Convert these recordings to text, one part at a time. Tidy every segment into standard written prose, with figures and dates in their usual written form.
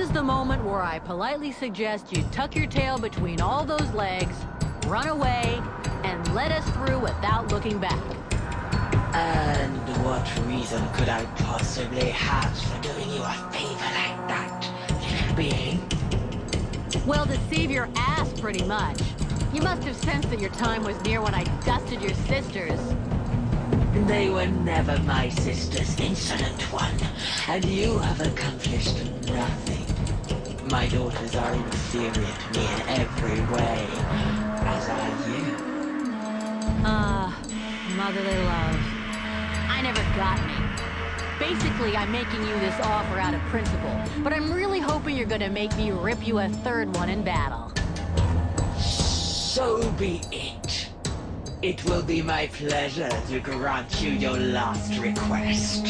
is the moment where I politely suggest you tuck your tail between all those legs, run away, and let us through without looking back. And what reason could I possibly have for doing you a favor like that, little being? Well, to save your ass, pretty much. You must have sensed that your time was near when I dusted your sisters. They were never my sisters, insolent one, and you have accomplished nothing. My daughters are inferior to me in every way, as are you. Motherly love. I never got me. Basically, I'm making you this offer out of principle, but I'm really hoping you're gonna make me rip you a third one in battle. So be it. It will be my pleasure to grant you your last request.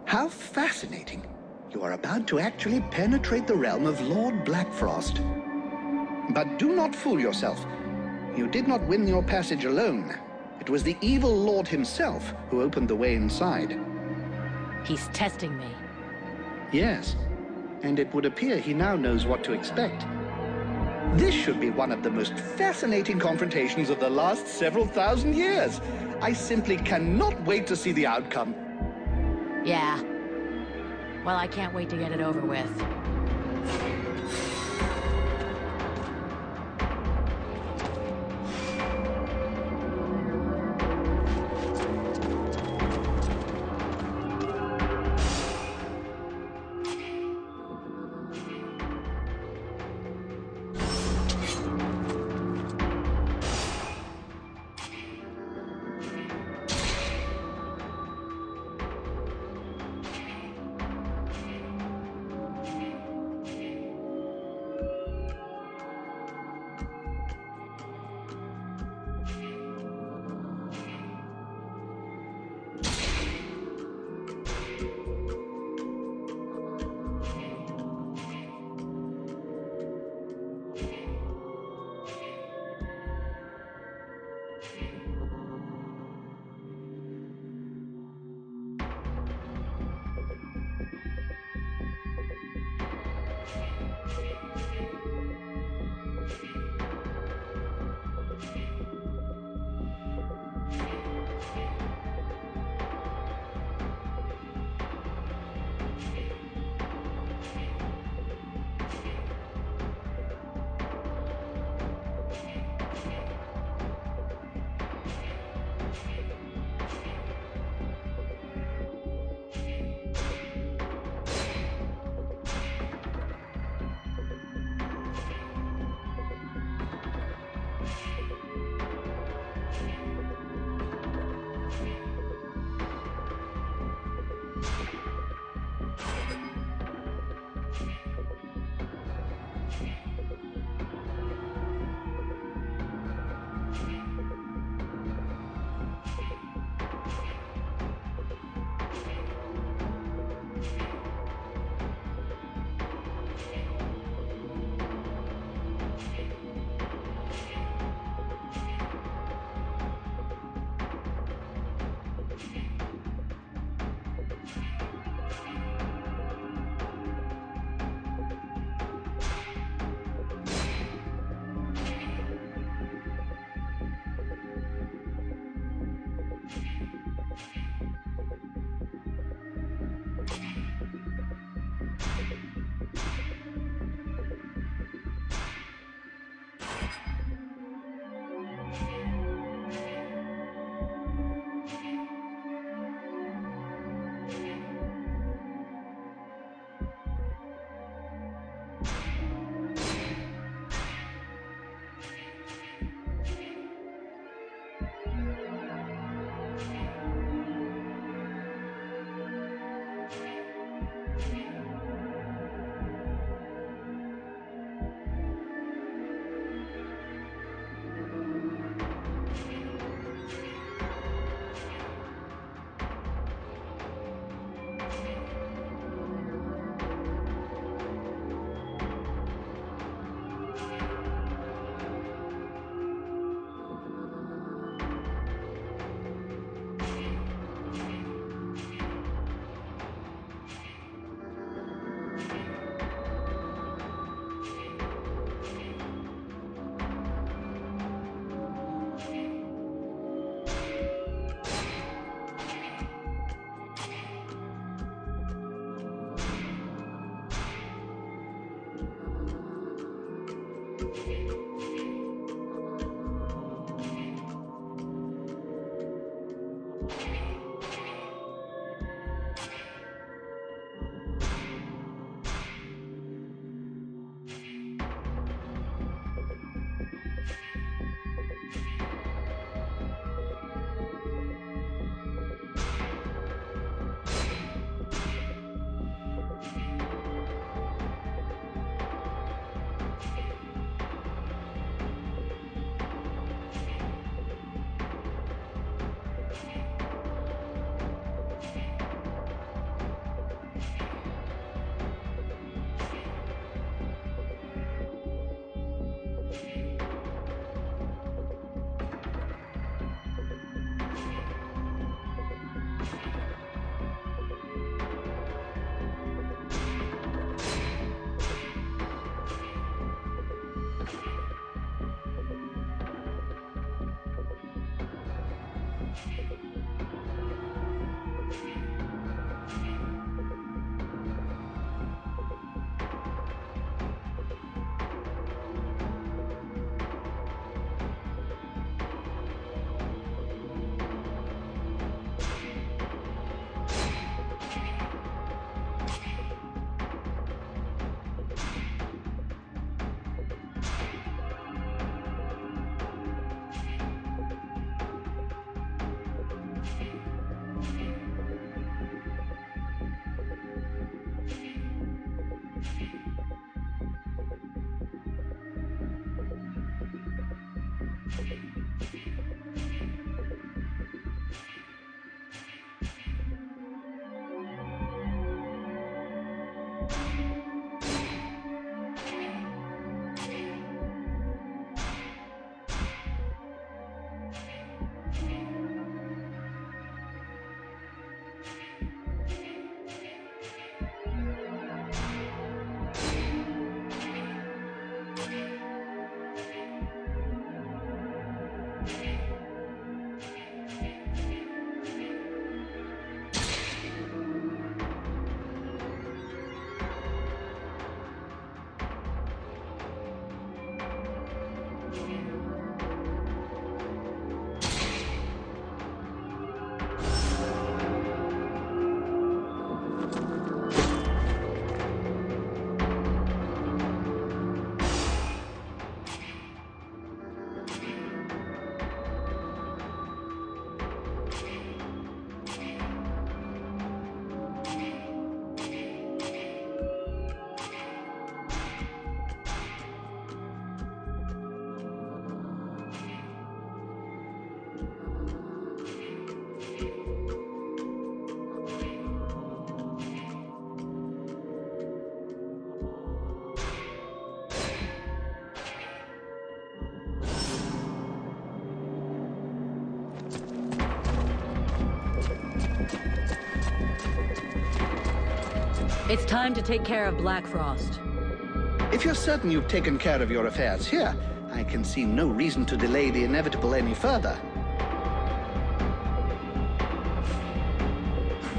How fascinating. You are about to actually penetrate the realm of Lord Blackfrost. But do not fool yourself. You did not win your passage alone. It was the evil Lord himself who opened the way inside. He's testing me. Yes, and it would appear he now knows what to expect. This should be one of the most fascinating confrontations of the last several thousand years. I simply cannot wait to see the outcome. Yeah. Well, I can't wait to get it over with. It's time to take care of Black Frost. If you're certain you've taken care of your affairs here, I can see no reason to delay the inevitable any further.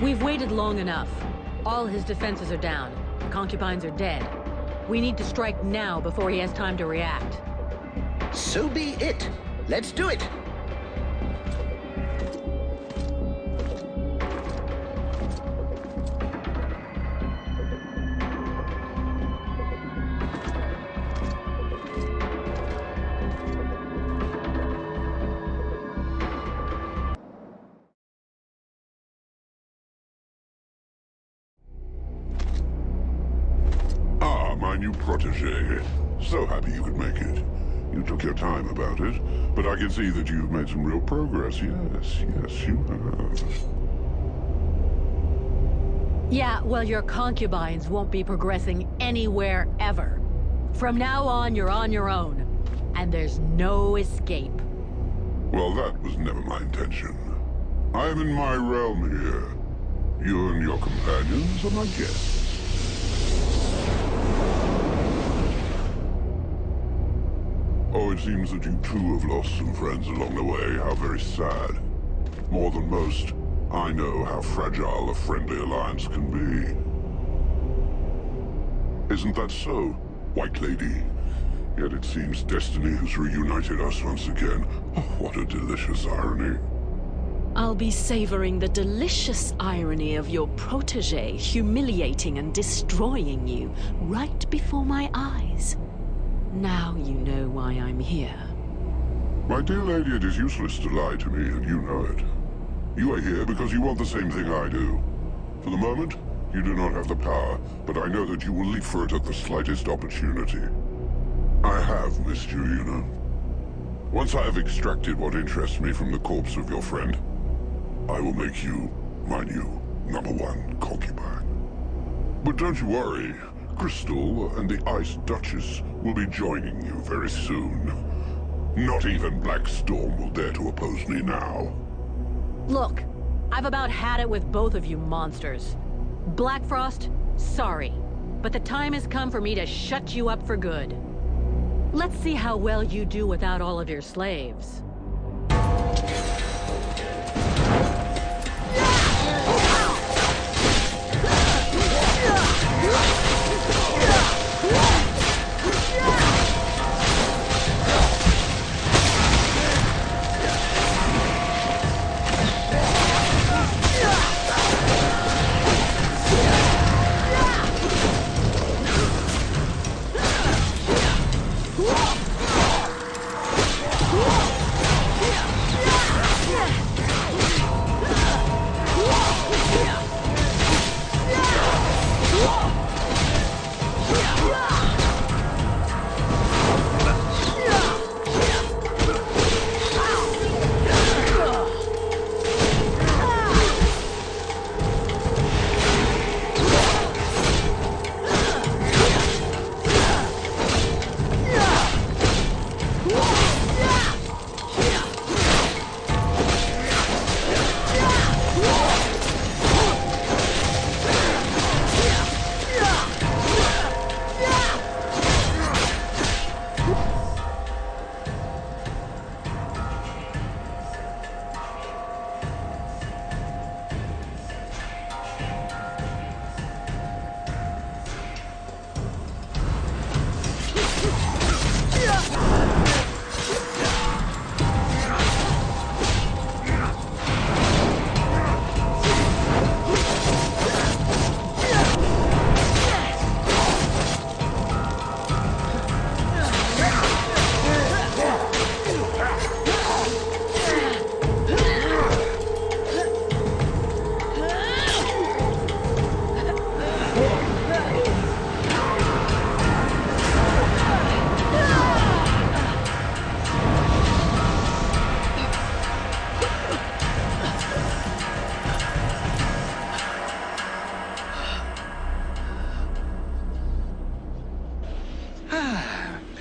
We've waited long enough. All his defenses are down. The concubines are dead. We need to strike now before he has time to react. So be it. Let's do it. My new protege. So happy you could make it. You took your time about it, but I can see that you've made some real progress. Yes, yes, you have. Yeah, well, your concubines won't be progressing anywhere ever. From now on, you're on your own, and there's no escape. Well, that was never my intention. I am in my realm here. You and your companions are my guests. Oh, it seems that you too have lost some friends along the way. How very sad. More than most, I know how fragile a friendly alliance can be. Isn't that so, White Lady? Yet it seems destiny has reunited us once again. Oh, what a delicious irony. I'll be savoring the delicious irony of your protege humiliating and destroying you right before my eyes. Now you know why I'm here. My dear lady, it is useless to lie to me, and you know it. You are here because you want the same thing I do. For the moment, you do not have the power, but I know that you will leap for it at the slightest opportunity. I have missed you, you know. Once I have extracted what interests me from the corpse of your friend, I will make you my new #1 concubine. But don't you worry, Crystal and the Ice Duchess will be joining you very soon. Not even Black Storm will dare to oppose me now. Look, I've about had it with both of you monsters. Black Frost, sorry, but the time has come for me to shut you up for good. Let's see how well you do without all of your slaves.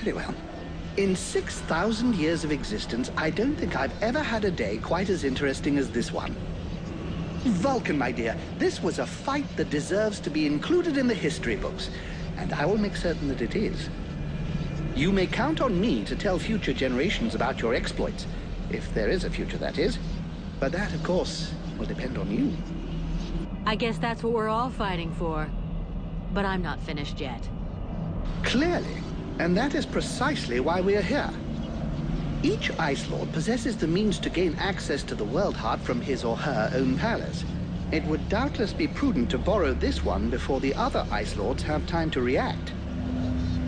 Very well. In 6,000 years of existence, I don't think I've ever had a day quite as interesting as this one. Vulcan, my dear, this was a fight that deserves to be included in the history books, and I will make certain that it is. You may count on me to tell future generations about your exploits, if there is a future, that is. But that, of course, will depend on you. I guess that's what we're all fighting for. But I'm not finished yet. Clearly. And that is precisely why we are here. Each Ice Lord possesses the means to gain access to the World Heart from his or her own palace. It would doubtless be prudent to borrow this one before the other Ice Lords have time to react.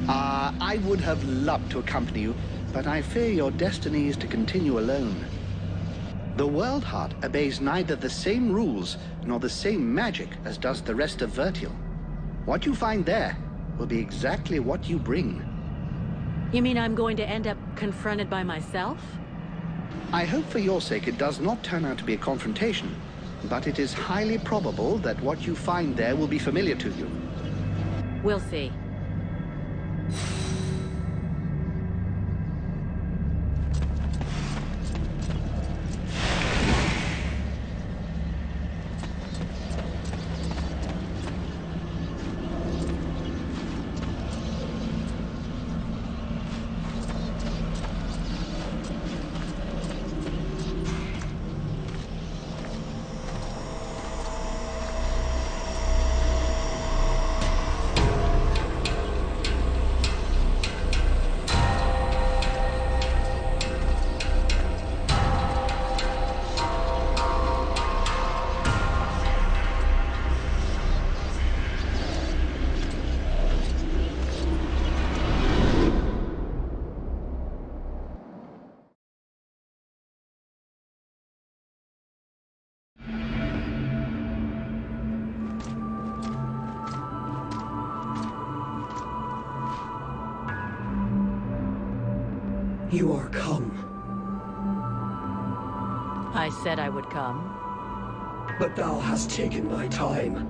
I would have loved to accompany you, but I fear your destiny is to continue alone. The World Heart obeys neither the same rules nor the same magic as does the rest of Vertial. What you find there will be exactly what you bring. You mean I'm going to end up confronted by myself? I hope for your sake it does not turn out to be a confrontation, but it is highly probable that what you find there will be familiar to you. We'll see. You are come. I said I would come. But thou hast taken my time.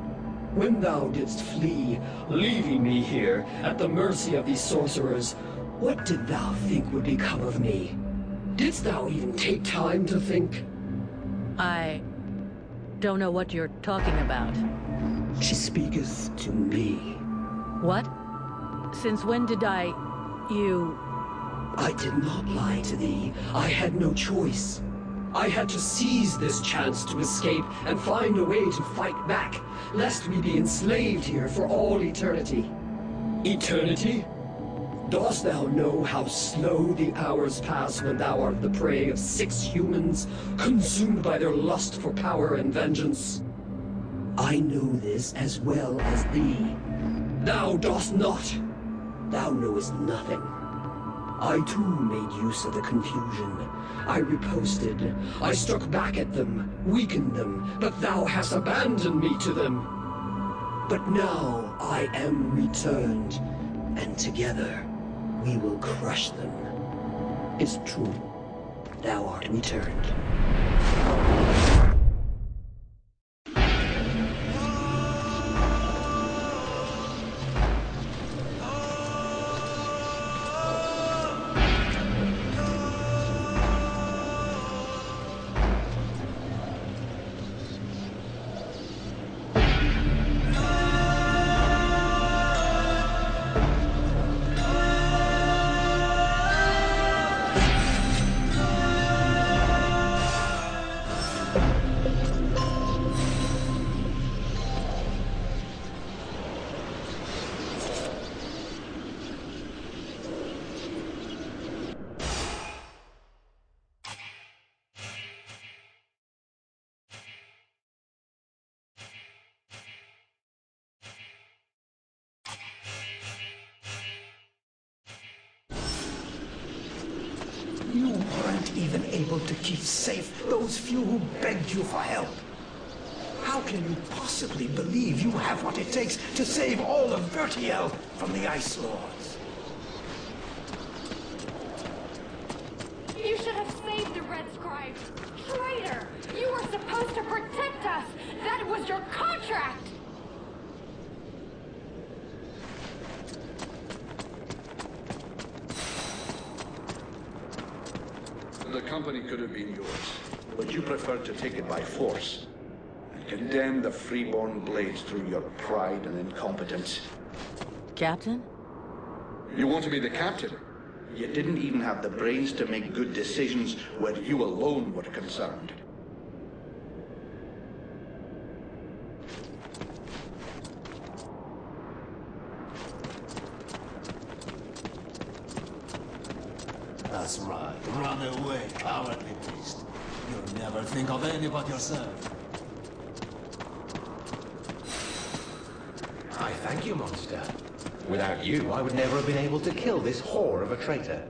When thou didst flee, leaving me here at the mercy of these sorcerers, what did thou think would become of me? Didst thou even take time to think? I don't know what you're talking about. She speaketh to me. What? Since when did you... I did not lie to thee. I had no choice. I had to seize this chance to escape and find a way to fight back, lest we be enslaved here for all eternity. Eternity? Dost thou know how slow the hours pass when thou art the prey of 6 humans, consumed by their lust for power and vengeance? I know this as well as thee. Thou dost not. Thou knowest nothing. I too made use of the confusion. I riposted. I struck back at them, weakened them, but thou hast abandoned me to them. But now I am returned, and together we will crush them. It's true. Thou art returned. You weren't even able to keep safe those few who begged you for help. How can you possibly believe you have what it takes to save all of Vertiel from the Ice Lords? You should have saved the Red Scribes. Traitor! You were supposed to protect us! That was your contract! The company could have been yours, but you preferred to take it by force and condemn the freeborn blades through your pride and incompetence. Captain? You want to be the captain? You didn't even have the brains to make good decisions where you alone were concerned. That's right. Run away, cowardly beast. You'll never think of any but yourself. I thank you, monster. Without you, I would never have been able to kill this whore of a traitor.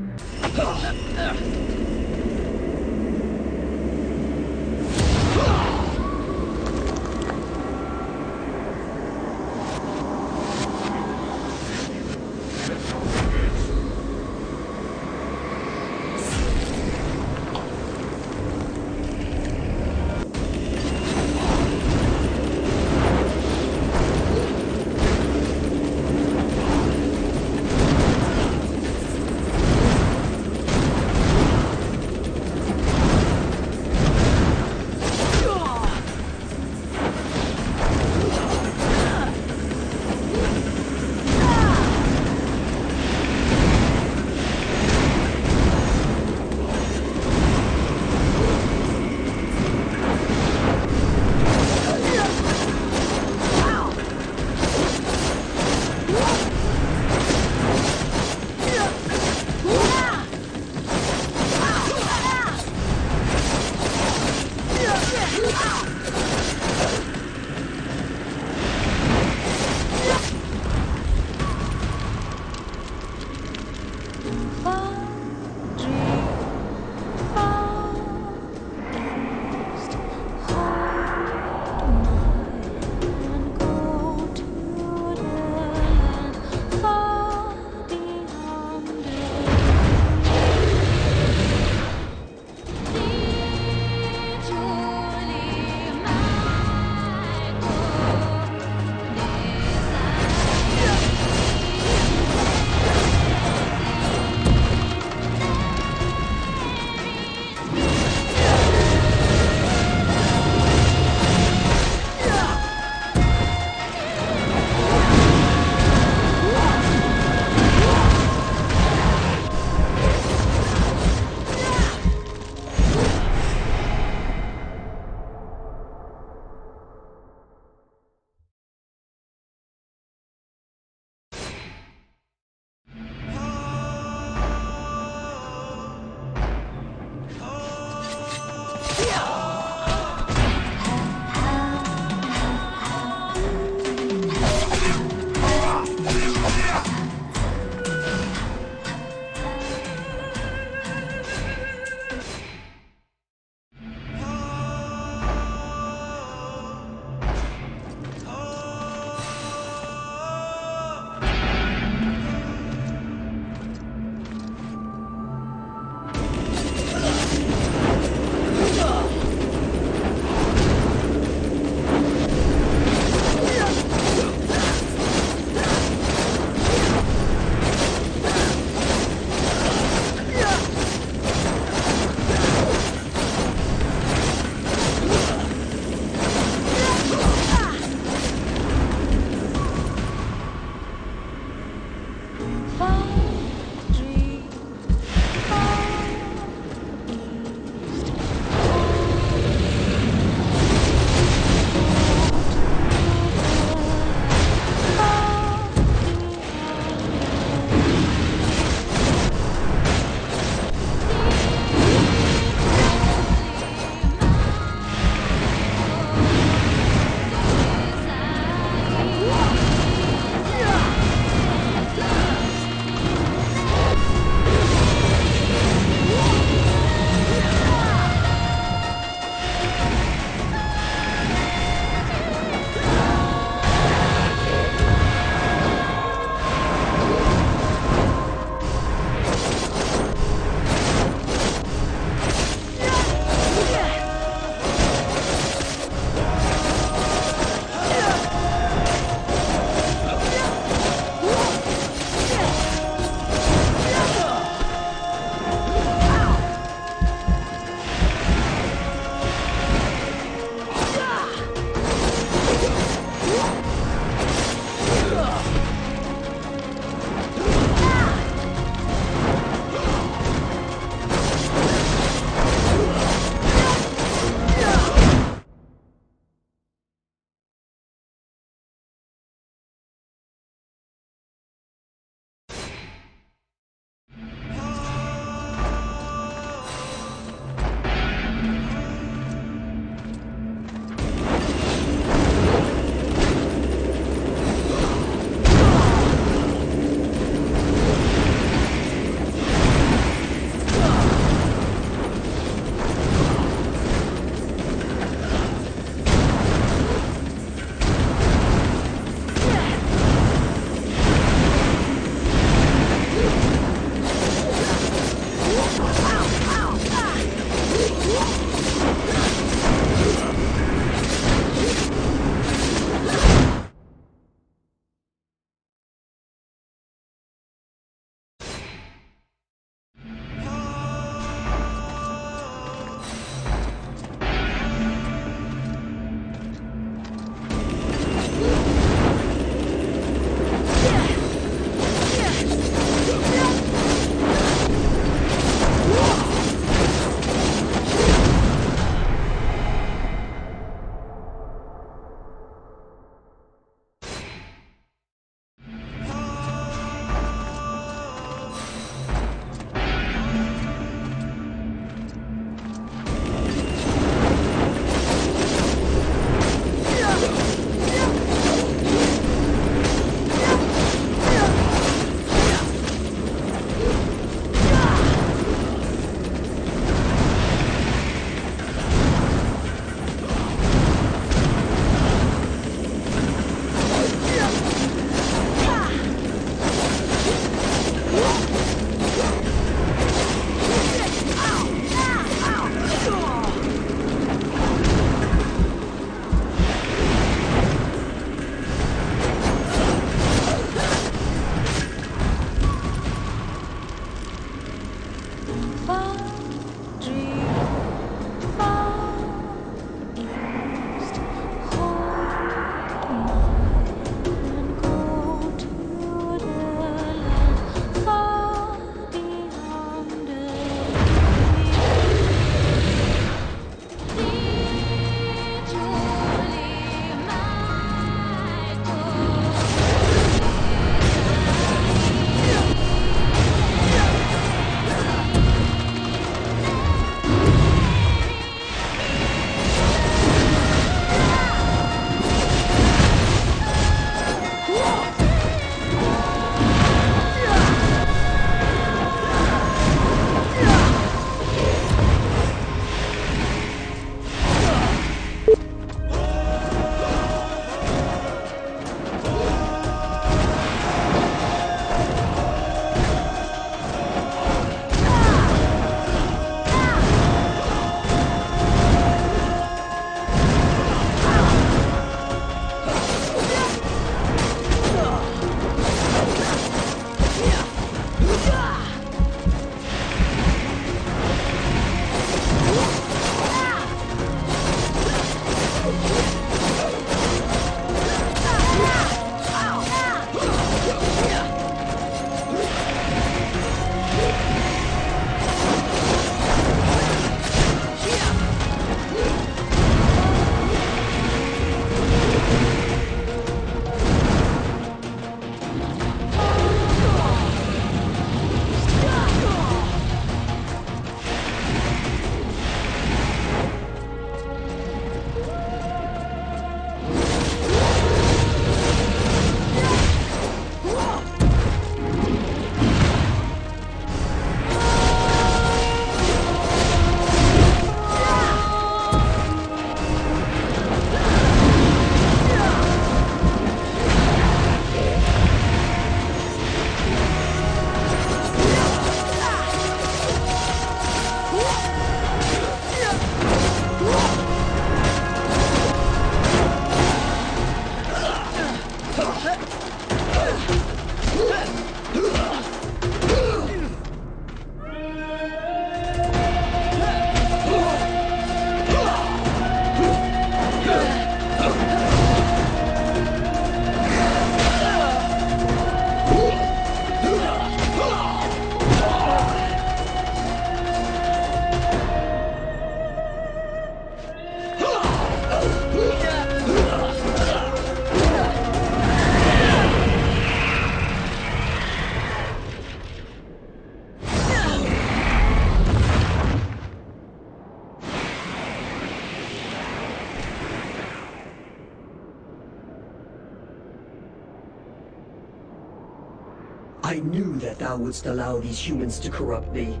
I knew that thou wouldst allow these humans to corrupt me.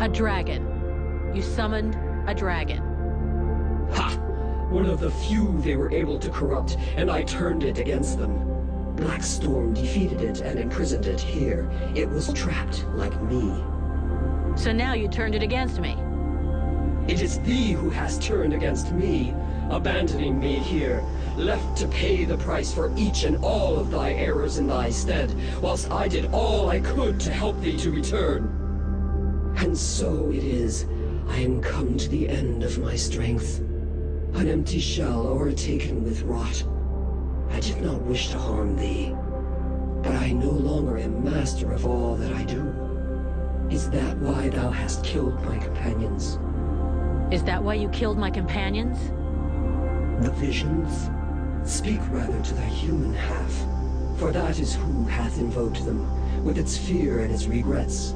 A dragon. You summoned a dragon. Ha! One of the few they were able to corrupt, and I turned it against them. Black Storm defeated it and imprisoned it here. It was trapped like me. So now you turned it against me. It is thee who has turned against me, abandoning me here, left to pay the price for each and all of thy errors in thy stead, whilst I did all I could to help thee to return. And so it is, I am come to the end of my strength. An empty shell o'ertaken with rot. I did not wish to harm thee, but I no longer am master of all that I do. Is that why thou hast killed my companions? Is that why you killed my companions? The visions? Speak rather to thy human half, for that is who hath invoked them, with its fear and its regrets.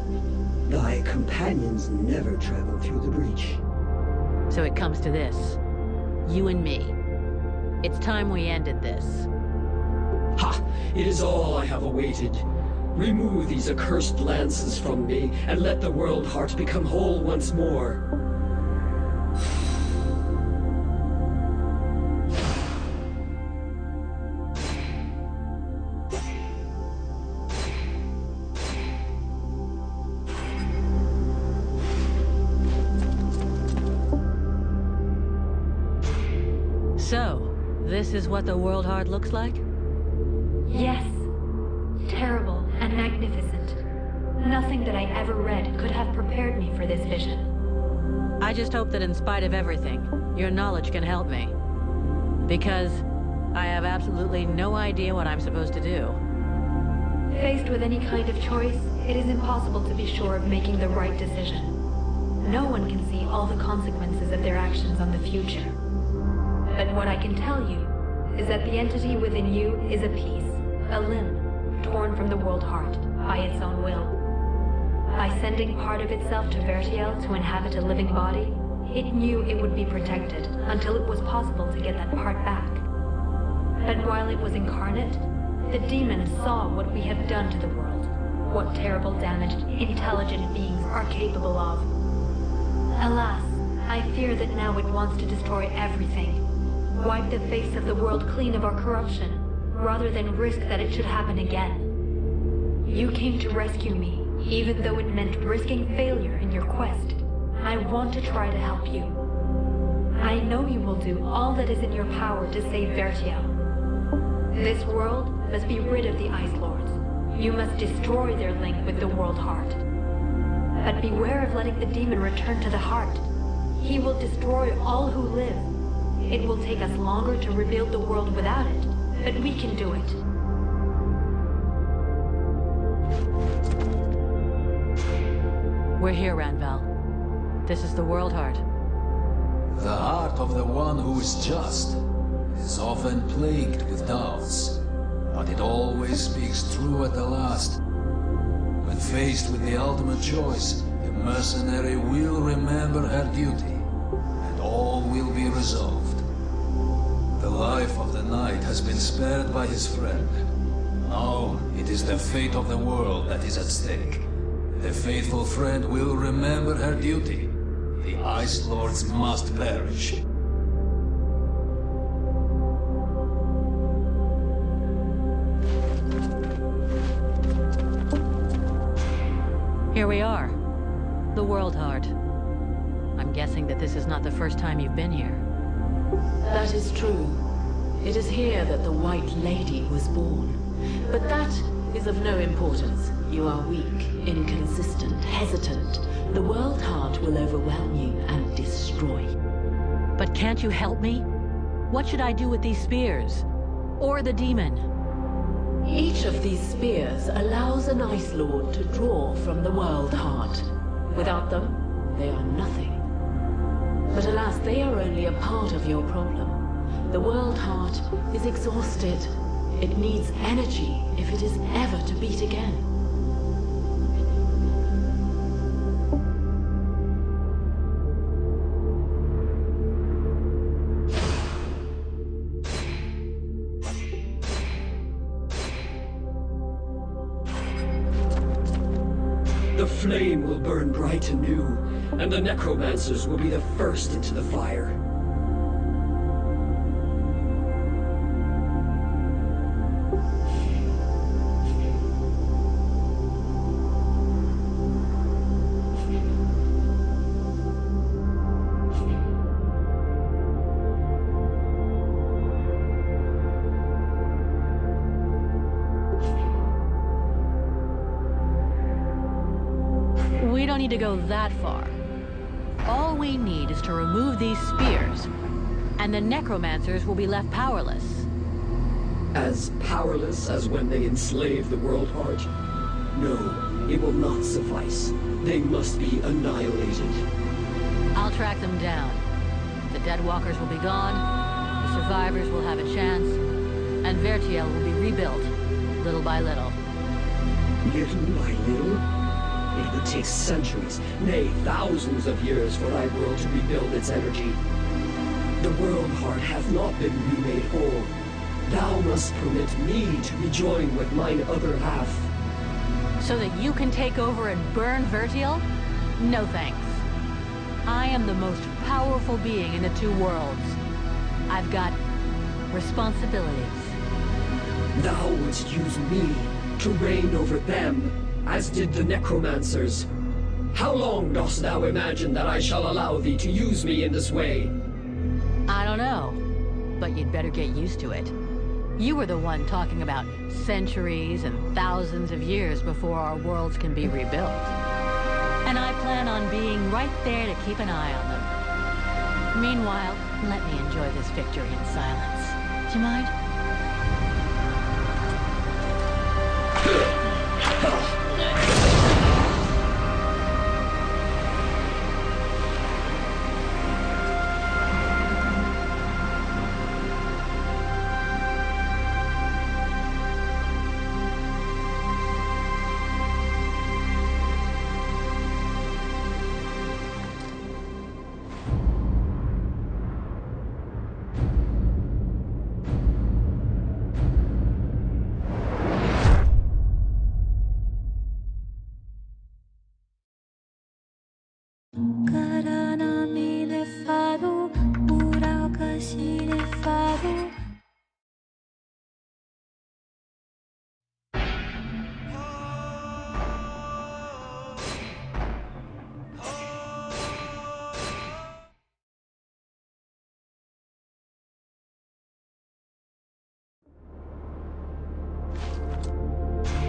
Thy companions never traveled through the breach. So it comes to this. You and me. It's time we ended this. Ha! It is all I have awaited. Remove these accursed lances from me, and let the world heart become whole once more. So, this is what the world heart looks like? Yes. Terrible and magnificent. Nothing that I ever read could have prepared me for this vision. I just hope that in spite of everything, your knowledge can help me. Because I have absolutely no idea what I'm supposed to do. Faced with any kind of choice, it is impossible to be sure of making the right decision. No one can see all the consequences of their actions on the future. But what I can tell you is that the entity within you is a piece, a limb, torn from the world heart by its own will. By sending part of itself to Vertiel to inhabit a living body, it knew it would be protected until it was possible to get that part back. But while it was incarnate, the demon saw what we have done to the world, what terrible damage intelligent beings are capable of. Alas, I fear that now it wants to destroy everything. Wipe the face of the world clean of our corruption, rather than risk that it should happen again. You came to rescue me, even though it meant risking failure in your quest. I want to try to help you. I know you will do all that is in your power to save Vertiel. This world must be rid of the Ice Lords. You must destroy their link with the World Heart. But beware of letting the demon return to the heart. He will destroy all who live. It will take us longer to rebuild the world without it, but we can do it. We're here, Ranvel. This is the World Heart. The heart of the one who is just is often plagued with doubts, but it always speaks true at the last. When faced with the ultimate choice, the mercenary will remember her duty, and all will be resolved. The life of the knight has been spared by his friend. Now it is the fate of the world that is at stake. The faithful friend will remember her duty. The Ice Lords must perish. Here we are. The World Heart. I'm guessing that this is not the first time you've been here. That is true. It is here that the White Lady was born. But that is of no importance. You are weak, inconsistent, hesitant. The World Heart will overwhelm you and destroy. But can't you help me? What should I do with these spears? Or the demon? Each of these spears allows an Ice Lord to draw from the World Heart. Without them, they are nothing. But alas, they are only a part of your problem. The World Heart is exhausted. It needs energy if it is ever to beat again. flame will burn bright anew, and the necromancers will be the first into the fire. We don't need to go that far. All we need is to remove these spears, and the necromancers will be left powerless. As powerless as when they enslaved the World Heart? No, it will not suffice. They must be annihilated. I'll track them down. The dead walkers will be gone, the survivors will have a chance, and Vertiel will be rebuilt, little by little. Little by little? It would take centuries, nay, thousands of years for thy world to rebuild its energy. The World Heart hath not been remade whole. Thou must permit me to rejoin with mine other half. So that you can take over and burn Vertiel? No thanks. I am the most powerful being in the two worlds. I've got responsibilities. Thou wouldst use me to reign over them, as did the necromancers. How long dost thou imagine that I shall allow thee to use me in this way? I don't know, but you'd better get used to it. You were the one talking about centuries and thousands of years before our worlds can be rebuilt. And I plan on being right there to keep an eye on them. Meanwhile, let me enjoy this victory in silence. Do you mind?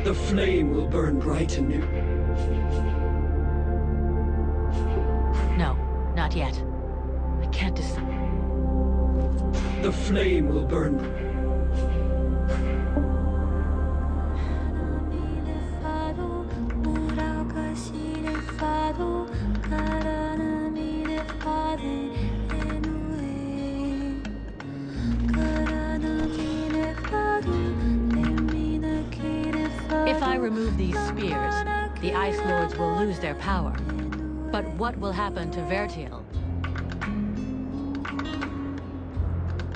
The flame will burn bright anew. No, not yet. I can't The flame will burn. If I remove these spears, the Ice Lords will lose their power. But what will happen to Vertiel?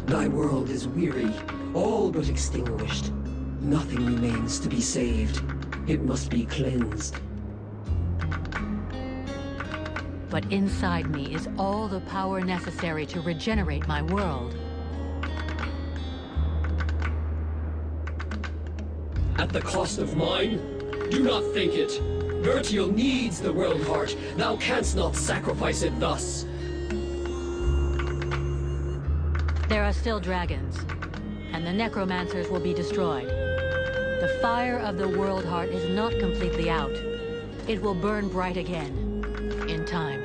Thy world is weary, all but extinguished. Nothing remains to be saved. It must be cleansed. But inside me is all the power necessary to regenerate my world. At the cost of mine? Do not think it. Vertiel needs the World Heart. Thou canst not sacrifice it thus. There are still dragons, and the necromancers will be destroyed. The fire of the World Heart is not completely out. It will burn bright again, in time.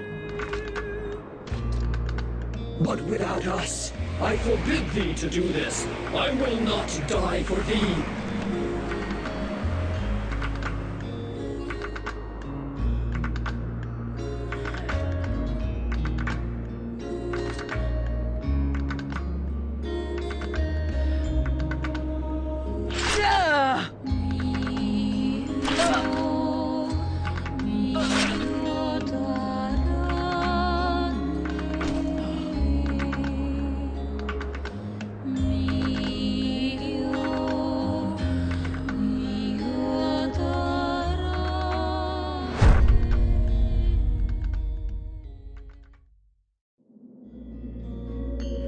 But without us, I forbid thee to do this. I will not die for thee.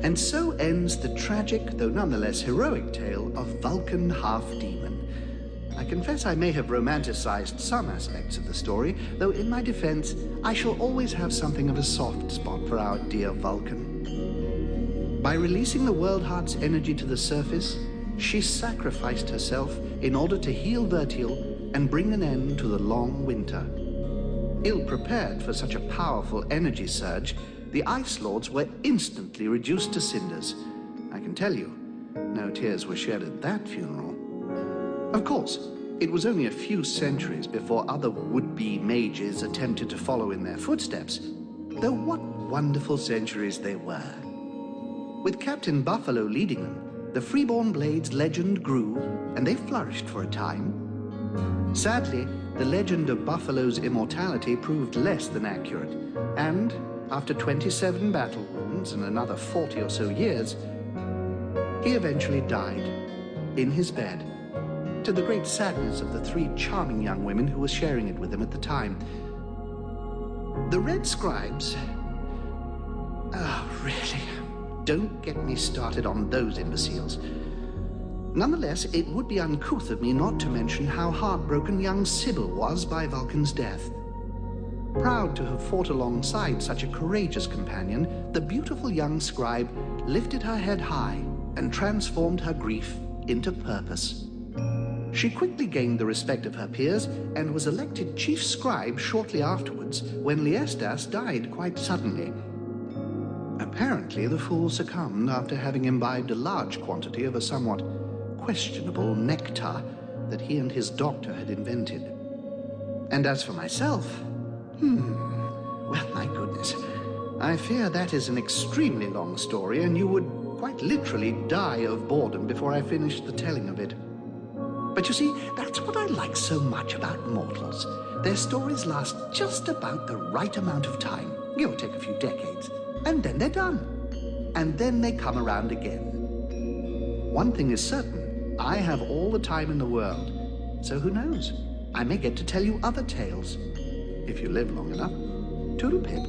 And so ends the tragic, though nonetheless heroic tale of Vulcan Half-Demon. I confess I may have romanticized some aspects of the story, though in my defense, I shall always have something of a soft spot for our dear Vulcan. By releasing the World Heart's energy to the surface, she sacrificed herself in order to heal Vertiel and bring an end to the long winter. Ill-prepared for such a powerful energy surge, the Ice Lords were instantly reduced to cinders. I can tell you, no tears were shed at that funeral. Of course, it was only a few centuries before other would-be mages attempted to follow in their footsteps, though what wonderful centuries they were. With Captain Buffalo leading them, the Freeborn Blades legend grew, and they flourished for a time. Sadly, the legend of Buffalo's immortality proved less than accurate, and after 27 battle wounds and another 40 or so years, he eventually died in his bed, to the great sadness of the 3 charming young women who were sharing it with him at the time. The Red Scribes... Oh, really? Don't get me started on those imbeciles. Nonetheless, it would be uncouth of me not to mention how heartbroken young Sybil was by Vulcan's death. Proud to have fought alongside such a courageous companion, the beautiful young scribe lifted her head high and transformed her grief into purpose. She quickly gained the respect of her peers and was elected chief scribe shortly afterwards when Liestas died quite suddenly. Apparently, the fool succumbed after having imbibed a large quantity of a somewhat questionable nectar that he and his doctor had invented. And as for myself... well, my goodness. I fear that is an extremely long story, and you would quite literally die of boredom before I finished the telling of it. But you see, that's what I like so much about mortals. Their stories last just about the right amount of time, give or take a few decades, and then they're done. And then they come around again. One thing is certain, I have all the time in the world, so who knows? I may get to tell you other tales. If you live long enough. Toodle-pip.